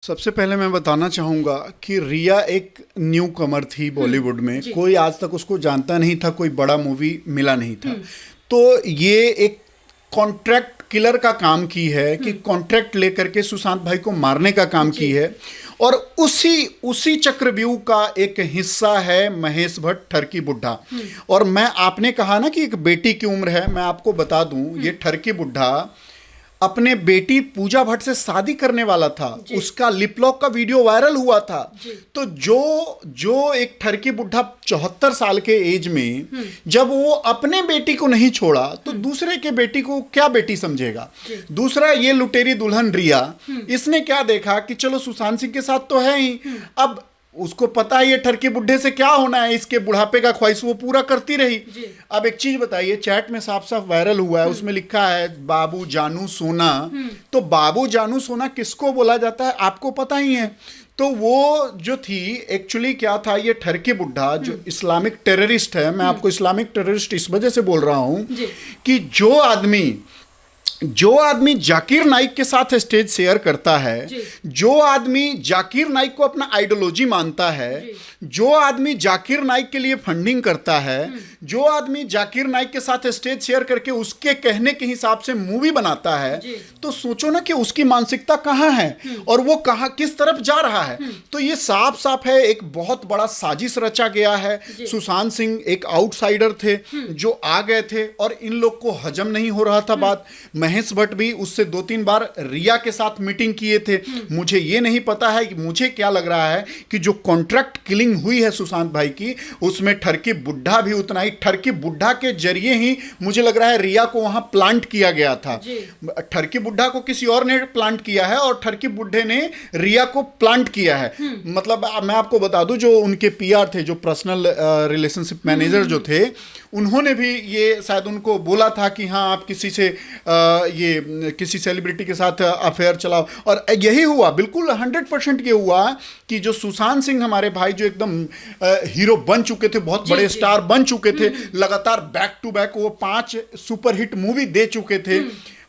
सबसे पहले मैं बताना चाहूँगा कि रिया एक न्यू कमर थी बॉलीवुड में। कोई आज तक उसको जानता नहीं था, कोई बड़ा मूवी मिला नहीं था। तो ये एक कॉन्ट्रैक्ट किलर का काम की है कि कॉन्ट्रैक्ट लेकर के सुशांत भाई को मारने का काम की है। और उसी चक्रव्यूह का एक हिस्सा है महेश भट्ट ठरकी बुड्ढा। और आपने कहा ना कि एक बेटी की उम्र है, मैं आपको बता दूं ये ठरकी बुड्ढा अपने बेटी पूजा भट्ट से शादी करने वाला था। उसका लिप लॉक का वीडियो वायरल हुआ था। तो जो एक ठरकी बुड्ढा 74 साल के एज में जब वो अपने बेटी को नहीं छोड़ा तो दूसरे के बेटी को क्या बेटी समझेगा। दूसरा ये लुटेरी दुल्हन रिया, इसने क्या देखा कि चलो सुशांत सिंह के साथ तो है ही, अब उसको पता है ये ठरकी बुड्ढे से क्या होना है, इसके बुढ़ापे का ख्वाहिश वो पूरा करती रही। अब एक चीज बताइए, चैट में साफ साफ वायरल हुआ है, उसमें लिखा है बाबू जानू सोना। तो बाबू जानू सोना किसको बोला जाता है आपको पता ही है। तो वो जो थी एक्चुअली क्या था, ये ठरकी बुड्ढा जो इस्लामिक टेररिस्ट है। मैं आपको इस्लामिक टेररिस्ट इस वजह से बोल रहा हूं कि जो आदमी जाकिर नाइक के साथ स्टेज शेयर करता है, जो आदमी जाकिर नाइक को अपना आइडियोलॉजी मानता है, जो आदमी जाकिर नाइक के लिए फंडिंग करता है, जो आदमी जाकिर नाइक के साथ स्टेज शेयर करके उसके कहने के हिसाब से मूवी बनाता है, तो सोचो ना कि उसकी मानसिकता कहाँ है और वो कहाँ किस तरफ जा रहा है। तो ये साफ साफ है एक बहुत बड़ा साजिश रचा गया है। सुशांत सिंह एक आउटसाइडर थे जो आ गए थे और इन लोग को हजम नहीं हो रहा था बात। महेश भट्ट भी उससे 2-3 बार रिया के साथ मीटिंग किए थे। मुझे ये नहीं पता है कि मुझे क्या लग रहा है कि जो कॉन्ट्रैक्ट किलिंग हुई है सुशांत भाई की, उसमें ठरकी बुड्ढा भी उतना ही, ठरकी बुड्ढा के जरिए ही मुझे लग रहा है रिया को वहां प्लांट किया गया था। ठरकी बुड्ढा को किसी और ने प्लांट किया है और ठरकी बुड्ढे ने रिया को प्लांट किया है। मतलब मैं आपको बता दूं, जो उनके पीआर थे, जो पर्सनल रिलेशनशिप मैनेजर जो थे, उन्होंने भी ये शायद उनको बोला था कि हाँ आप किसी से ये किसी सेलिब्रिटी के साथ अफेयर चलाओ। और यही हुआ, बिल्कुल 100% ये हुआ कि जो सुशांत सिंह हमारे भाई जो एकदम हीरो बन चुके थे, बहुत बड़े स्टार बन चुके थे, लगातार बैक टू बैक वो 5 सुपरहिट मूवी दे चुके थे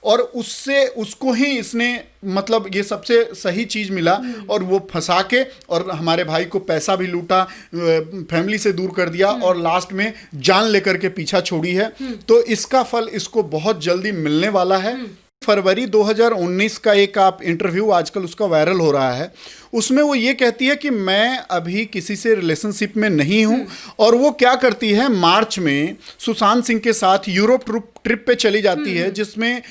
और उसको ही इसने मतलब ये सबसे सही चीज मिला और वो फंसा के और हमारे भाई को पैसा भी लूटा, फैमिली से दूर कर दिया और लास्ट में जान लेकर के पीछा छोड़ी है। तो इसका फल इसको बहुत जल्दी मिलने वाला है। फरवरी 2019 का एक आप इंटरव्यू आजकल उसका वायरल हो रहा है, उसमें वो ये कहती है कि मैं अभी किसी से रिलेशनशिप में नहीं हूं। और वो क्या करती है, मार्च में सुशांत सिंह के साथ यूरोप ट्रिप पे चली जाती है, जिसमें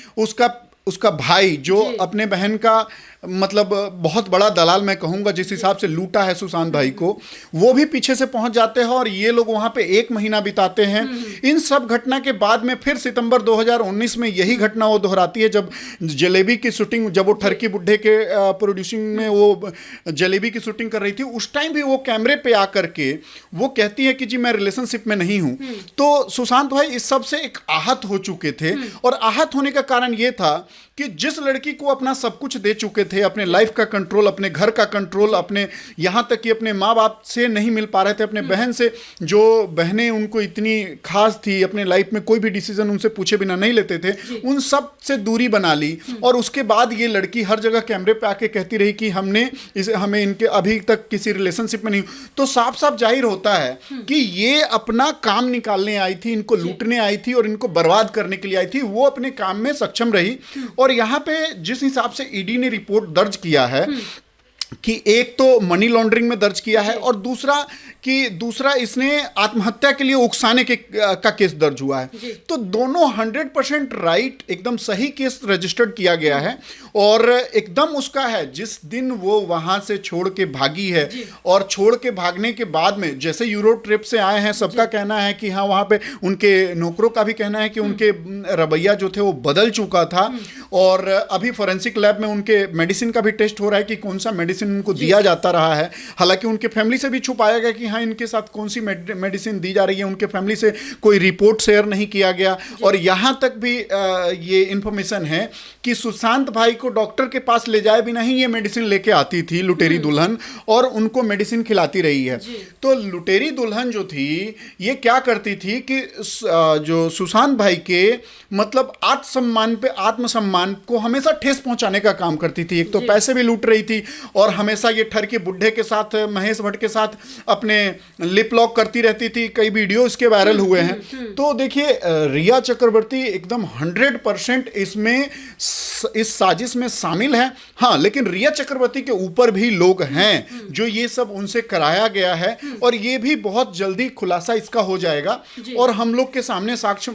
उसका भाई जो अपने बहन का मतलब बहुत बड़ा दलाल मैं कहूंगा, जिस हिसाब से लूटा है सुशांत भाई को, वो भी पीछे से पहुंच जाते हैं और ये लोग वहां पे 1 महीना बिताते हैं। इन सब घटना के बाद में फिर सितंबर 2019 में यही घटना वो दोहराती है, जब जलेबी की शूटिंग, जब वो ठरकी बुड्ढे के प्रोड्यूसिंग में वो जलेबी की शूटिंग कर रही थी, उस टाइम भी वो कैमरे पे आकर के वो कहती है कि जी मैं रिलेशनशिप में नहीं हूं। तो सुशांत भाई इस सब से एक आहत हो चुके थे और आहत होने का कारण ये था कि जिस लड़की को अपना सब कुछ दे चुके थे, अपने लाइफ का कंट्रोल, अपने घर का कंट्रोल, अपने यहाँ तक कि अपने माँ बाप से नहीं मिल पा रहे थे, अपने बहन से, जो बहनें उनको इतनी खास थी, अपने लाइफ में कोई भी डिसीजन उनसे पूछे बिना नहीं लेते थे, उन सब से दूरी बना ली। और उसके बाद ये लड़की हर जगह कैमरे पे आके कहती रही कि हमें इनके अभी तक किसी रिलेशनशिप में नहीं। तो साफ साफ जाहिर होता है कि ये अपना काम निकालने आई थी, इनको लूटने आई थी और इनको बर्बाद करने के लिए आई थी। वो अपने काम में सक्षम रही। और यहाँ पे जिस हिसाब से ईडी ने रिपोर्ट दर्ज किया है कि एक तो मनी लॉन्ड्रिंग में दर्ज किया है और दूसरा इसने आत्महत्या के लिए उकसाने का केस दर्ज हुआ है। तो दोनों 100% राइट, एकदम सही केस रजिस्टर्ड किया गया है और एकदम उसका है। जिस दिन वो वहां से छोड़ के भागी है और छोड़ के भागने के बाद में जैसे यूरोप ट्रिप से आए हैं, सबका कहना है कि हाँ वहां पे उनके नौकरों का भी कहना है कि उनके रवैया जो थे वो बदल चुका था। और अभी फोरेंसिक लैब में उनके मेडिसिन का भी टेस्ट हो रहा है कि कौन सा मेडिसिन उनको दिया जाता रहा है। हालांकि उनके फैमिली से भी छुपाया गया कि हाँ इनके साथ कौन सी मेडिसिन दी जा रही है, उनके फैमिली से कोई रिपोर्ट शेयर नहीं किया गया। और यहां तक भी ये इंफॉर्मेशन है कि सुशांत भाई को डॉक्टर के पास ले जाए बिना ही ये मेडिसिन लेके आती थी लुटेरी दुल्हन और उनको मेडिसिन खिलाती रही है। तो लुटेरी दुल्हन जो थी ये क्या करती थी कि जो सुशांत भाई के मतलब आत्मसम्मान को हमेशा ठेस पहुंचाने का काम करती थी। एक तो पैसे भी लूट रही थी और और हमेशा ये ठरकी बुड्ढे के साथ, महेश भट्ट के साथ अपने लिप लॉक करती रहती थी, कई वीडियो इसके वायरल हुए हैं। तो देखिए रिया चक्रवर्ती एकदम 100% इसमें इस साजिश में शामिल है। हाँ, लेकिन रिया चक्रवर्ती के ऊपर भी लोग हैं जो ये सब उनसे कराया गया है, और ये भी बहुत जल्दी खुलासा इसका हो जाएगा और हम लोग के सामने साक्ष्य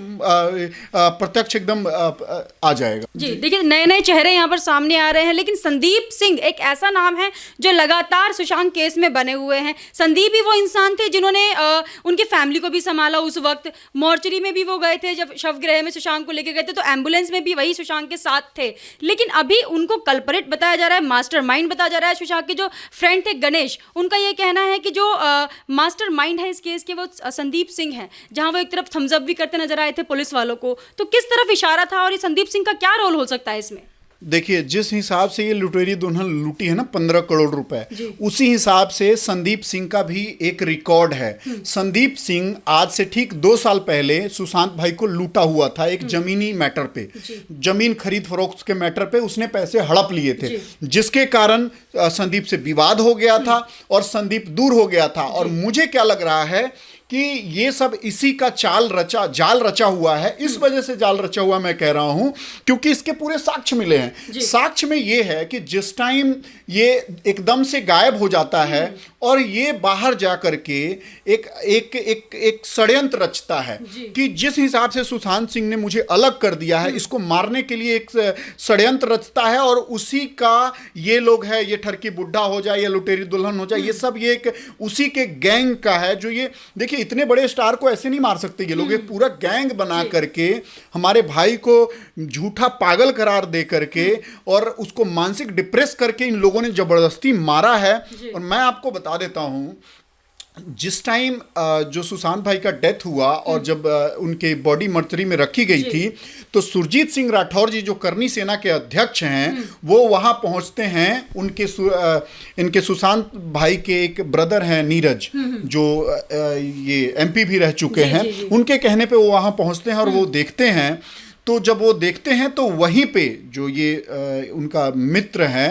प्रत्यक्ष एकदम आ जाएगा। जी देखिए, नए नए चेहरे यहाँ पर सामने आ रहे हैं, लेकिन संदीप सिंह एक ऐसा नाम है जो लगातार सुशांत केस में बने हुए हैं। संदीप ही वो इंसान थे जिन्होंने उनकी फैमिली को भी संभाला। उस वक्त मॉर्चरी में भी वो गए थे, जब शवगृह में सुशांत को लेके गए थे तो एम्बुलेंस में भी वही सुशांत के साथ थे। लेकिन अभी उनको कल्परेट बताया जा रहा है, मास्टरमाइंड बताया जा रहा है। सुशांत के जो फ्रेंड थे गणेश, उनका ये कहना है कि जो मास्टरमाइंड है इस केस के वो संदीप सिंह है, जहां वो एक तरफ थम्स अप भी करते नजर आए थे पुलिस वालों को। तो किस तरफ इशारा था और ये संदीप सिंह का क्या रोल हो सकता है इसमें? देखिए, जिस हिसाब से ये लुटेरी दुल्हन लूटी है ना 15 करोड़ रुपए, उसी हिसाब से संदीप सिंह का भी एक रिकॉर्ड है। संदीप सिंह आज से ठीक 2 साल पहले सुशांत भाई को लूटा हुआ था एक जमीनी मैटर पे, जमीन खरीद फरोख्त के मैटर पे उसने पैसे हड़प लिए थे, जिसके कारण संदीप से विवाद हो गया था और संदीप दूर हो गया था। और मुझे क्या लग रहा है कि ये सब इसी का जाल रचा हुआ है। इस वजह से जाल रचा हुआ मैं कह रहा हूं क्योंकि इसके पूरे साक्ष्य मिले हैं। साक्ष्य में ये है कि जिस टाइम ये एकदम से गायब हो जाता है और ये बाहर जा करके एक षड्यंत्र रचता है कि जिस हिसाब से सुशांत सिंह ने मुझे अलग कर दिया है, इसको मारने के लिए एक षड्यंत्र रचता है और उसी का ये लोग है, ये ठरकी बुड्ढा हो जाए या लुटेरी दुल्हन हो जाए, ये सब ये एक उसी के गैंग का है। जो ये देखिए, इतने बड़े स्टार को ऐसे नहीं मार सकते ये लोग, एक पूरा गैंग बना करके हमारे भाई को झूठा पागल करार दे करके और उसको मानसिक डिप्रेस करके इन लोगों ने जबरदस्ती मारा है। और मैं आपको बता देता हूं, जिस टाइम जो सुशांत भाई का डेथ हुआ और जब उनके बॉडी मर्चरी में रखी गई थी, तो सुरजीत सिंह राठौर जी जो करनी सेना के अध्यक्ष हैं, वो वहां पहुंचते हैं। इनके सुशांत भाई के एक ब्रदर हैं नीरज, जो ये एमपी भी रह चुके हैं, उनके कहने पे वो वहां पहुंचते हैं और वो देखते हैं। तो जब वो देखते हैं तो वहीं पे जो ये उनका मित्र है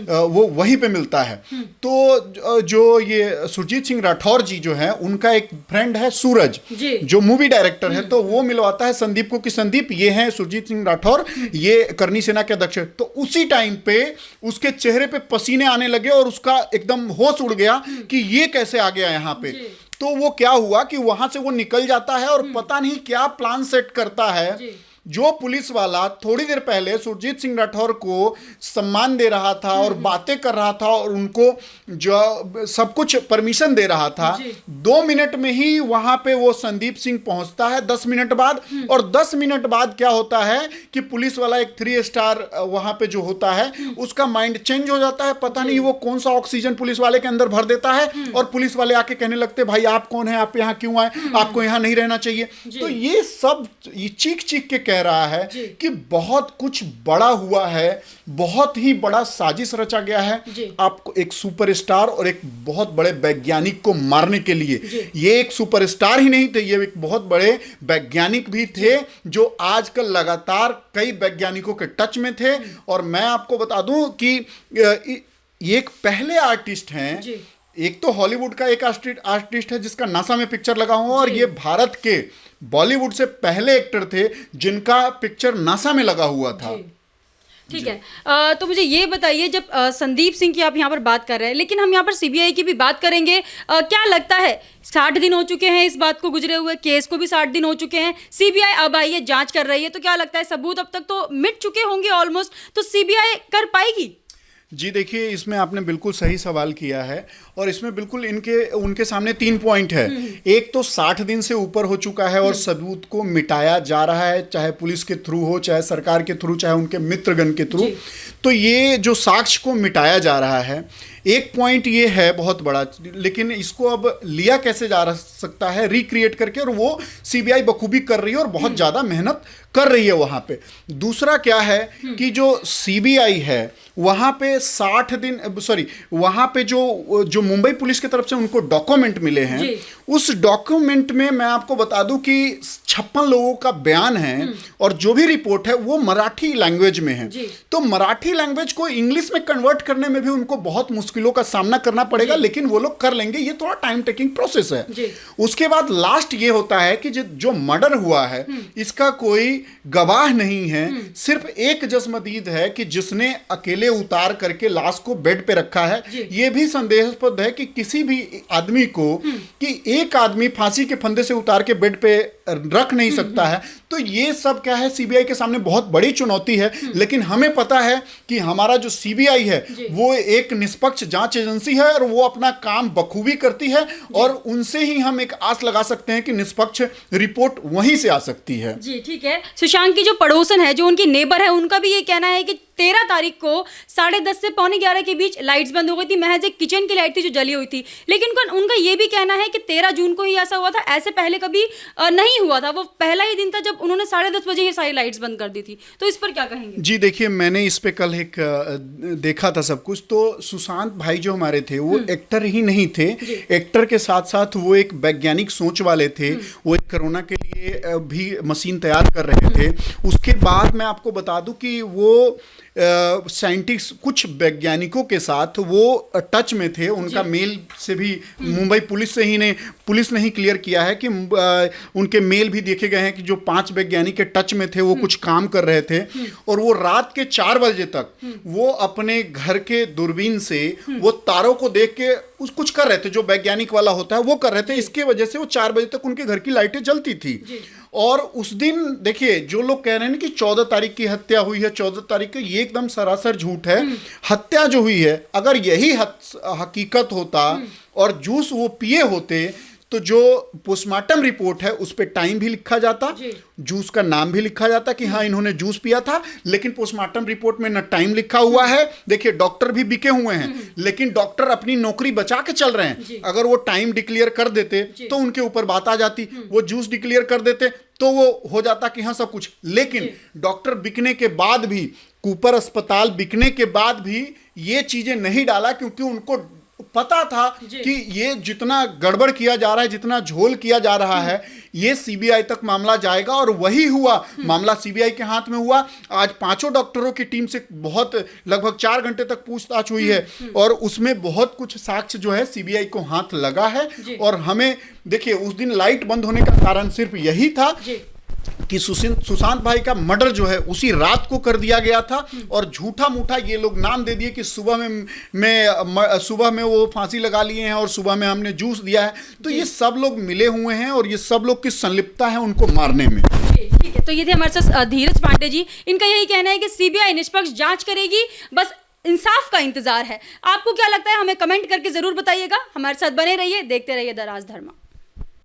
वो वहीं पे मिलता है। तो जो ये सुरजीत सिंह राठौर जी जो है, उनका एक फ्रेंड है सूरज, जो मूवी डायरेक्टर है, तो वो मिलवाता है संदीप को कि संदीप ये हैं सुरजीत सिंह राठौर, ये करनी सेना के अध्यक्ष। तो उसी टाइम पे उसके चेहरे पे पसीने आने लगे और उसका एकदम होश उड़ गया कि ये कैसे आ गया यहाँ पे। तो वो क्या हुआ कि वहां से वो निकल जाता है और पता नहीं क्या प्लान सेट करता है। जो पुलिस वाला थोड़ी देर पहले सुरजीत सिंह राठौर को सम्मान दे रहा था और बातें कर रहा था और उनको जो सब कुछ परमिशन दे रहा था, 2 मिनट में ही वहां पे वो संदीप सिंह पहुंचता है 10 मिनट बाद। और 10 मिनट बाद क्या होता है कि पुलिस वाला एक 3 स्टार वहां पे जो होता है उसका माइंड चेंज हो जाता है। पता नहीं वो कौन सा ऑक्सीजन पुलिस वाले के अंदर भर देता है और पुलिस वाले आके कहने लगते भाई आप कौन है, आप यहाँ क्यों आए, आपको यहाँ नहीं रहना चाहिए। तो ये सब ये चीख चीख के कह रहा है कि बहुत कुछ बड़ा हुआ है, बहुत ही बड़ा साजिश रचा गया है आपको एक सुपरस्टार और एक बहुत बड़े वैज्ञानिक को मारने के लिए। ये एक सुपरस्टार ही नहीं थे, ये एक बहुत बड़े वैज्ञानिक भी थे जो आजकल लगातार कई वैज्ञानिकों के टच में थे। और मैं आपको बता दूं कि ये एक पहले आर्टिस्ट हैं, एक तो हॉलीवुड का एक आर्टिस्ट है जिसका नासा में पिक्चर लगा हुआ, और ये भारत के बॉलीवुड से पहले एक्टर थे जिनका पिक्चर नासा में लगा हुआ था। ठीक है, तो मुझे ये बताइए, जब संदीप सिंह की आप यहाँ पर बात कर रहे हैं, लेकिन हम यहाँ पर सीबीआई की भी बात करेंगे। क्या लगता है 60 दिन हो चुके हैं इस बात को गुजरे हुए, केस को भी 60 दिन हो चुके हैं, सीबीआई अब आई है, जांच कर रही है, तो क्या लगता है सबूत अब तक तो मिट चुके होंगे ऑलमोस्ट, तो सीबीआई कर पाएगी? जी देखिए, इसमें आपने बिल्कुल सही सवाल किया है और इसमें बिल्कुल उनके सामने 3 पॉइंट है। एक तो 60 दिन से ऊपर हो चुका है और सबूत को मिटाया जा रहा है, चाहे पुलिस के थ्रू हो, चाहे सरकार के थ्रू, चाहे उनके मित्रगण के थ्रू। तो ये जो साक्ष्य को मिटाया जा रहा है, एक पॉइंट ये है बहुत बड़ा, लेकिन इसको अब लिया कैसे जा सकता है रिक्रिएट करके, और वो सीबीआई बखूबी कर रही है और बहुत ज़्यादा मेहनत कर रही है वहां पे। दूसरा क्या है कि जो सीबीआई है वहां पे 60 दिन वहां पे जो मुंबई पुलिस की तरफ से उनको डॉक्यूमेंट मिले हैं, उस डॉक्यूमेंट में मैं आपको बता दूं कि 56 लोगों का बयान है और जो भी रिपोर्ट है वो मराठी लैंग्वेज में है। तो मराठी लैंग्वेज को इंग्लिश में कन्वर्ट करने में भी उनको बहुत मुश्किलों का सामना करना पड़ेगा, लेकिन वो लोग कर लेंगे। ये थोड़ा टाइम टेकिंग प्रोसेस है। उसके बाद लास्ट ये होता है कि जो मर्डर हुआ है इसका कोई गवाह नहीं है, सिर्फ एक जस्मदीद है कि जिसने अकेले उतार करके लाश को बेड पे रखा है। यह भी संदेहास्पद है कि किसी भी आदमी को कि एक आदमी फांसी के फंदे से उतार के बेड पे रख नहीं सकता है। तो ये सब क्या है, सीबीआई के सामने बहुत बड़ी चुनौती है। लेकिन हमें पता है कि हमारा जो सीबीआई है वो एक निष्पक्ष जांच एजेंसी है और वो अपना काम बखूबी करती है और उनसे ही हम एक आस लगा सकते हैं कि निष्पक्ष रिपोर्ट वहीं से आ सकती है। जी ठीक है। सुशांत की जो पड़ोसन है, जो उनकी नेबर है, उनका भी ये कहना है कि 13 तारीख को 10:30 से 11:45 के बीच लाइट्स बंद हो गई थी। महज एक किचन की लाइट थी जो जली हुई थी। लेकिन उनका ये भी कहना है कि 13 जून को ही ऐसा हुआ था, ऐसे पहले कभी नहीं हुआ था। वो पहला ही दिन था जब उन्होंने 10:30 बजे ये सारी लाइट्स बंद कर दी थी। तो इस पर क्या कहेंगे? जी देखिए, मैंने इस पे कल एक देखा था सब कुछ। तो सुशांत भाई जो हमारे थे वो एक्टर ही नहीं थे, एक्टर के साथ साथ वो एक वैज्ञानिक सोच वाले थे। वो एक कोरोना के लिए भी मशीन तैयार कर रहे थे। उसके बाद मैं आपको बता दूं कि वो साइंटिस्ट कुछ वैज्ञानिकों के साथ वो टच में थे। उनका मेल से भी मुंबई पुलिस ने ही क्लियर किया है कि उनके मेल भी देखे गए हैं कि जो 5 वैज्ञानिक के टच में थे वो कुछ काम कर रहे थे और वो रात के 4 बजे तक वो अपने घर के दूरबीन से वो तारों को देख के कुछ कर रहे थे, जो वैज्ञानिक वाला होता है वो कर रहे थे। इसके वजह से वो 4 बजे तक उनके घर की लाइटें जलती थी। और उस दिन देखिए, जो लोग कह रहे हैं कि 14 तारीख की हत्या हुई है, 14 तारीख की, ये एकदम सरासर झूठ है। हत्या जो हुई है, अगर यही हकीकत होता और जूस वो पिए होते तो जो पोस्टमार्टम रिपोर्ट है उस पे टाइम भी लिखा जाता, जूस का नाम भी लिखा जाता कि हाँ इन्होंने जूस पिया था। लेकिन पोस्टमार्टम रिपोर्ट में न टाइम लिखा हुआ है। देखिए, डॉक्टर भी बिके हुए हैं, लेकिन डॉक्टर अपनी नौकरी बचा के चल रहे हैं। अगर वो टाइम डिक्लेयर कर देते तो उनके ऊपर बात आ जाती, वो जूस डिक्लेयर कर देते तो वो हो जाता कि हाँ सब कुछ। लेकिन डॉक्टर बिकने के बाद भी, कूपर अस्पताल बिकने के बाद भी ये चीजें नहीं डाला, क्योंकि उनको पता था कि ये जितना गड़बड़ किया जा रहा है, जितना झोल किया जा रहा है, ये सीबीआई तक मामला जाएगा। और वही हुआ, मामला सीबीआई के हाथ में हुआ। आज 5 डॉक्टरों की टीम से लगभग 4 घंटे तक पूछताछ हुई है और उसमें बहुत कुछ साक्ष्य जो है सीबीआई को हाथ लगा है। और हमें देखिए, उस दिन लाइट बंद होने का कारण सिर्फ यही था कि सुशांत भाई का मर्डर जो है उसी रात को कर दिया गया था। और झूठा मूठा ये लोग नाम दे दिए कि सुबह में वो फांसी लगा लिए हैं और सुबह में हमने जूस दिया है। तो ये सब लोग मिले हुए हैं और ये सब लोग की संलिप्तता है उनको मारने में। ठीक है, तो ये थे हमारे साथ धीरज पांडे जी। इनका यही कहना है कि सीबीआई निष्पक्ष जांच करेगी, बस इंसाफ का इंतजार है। आपको क्या लगता है, हमें कमेंट करके जरूर बताइएगा। हमारे साथ बने रहिए, देखते रहिए द राजधर्मा।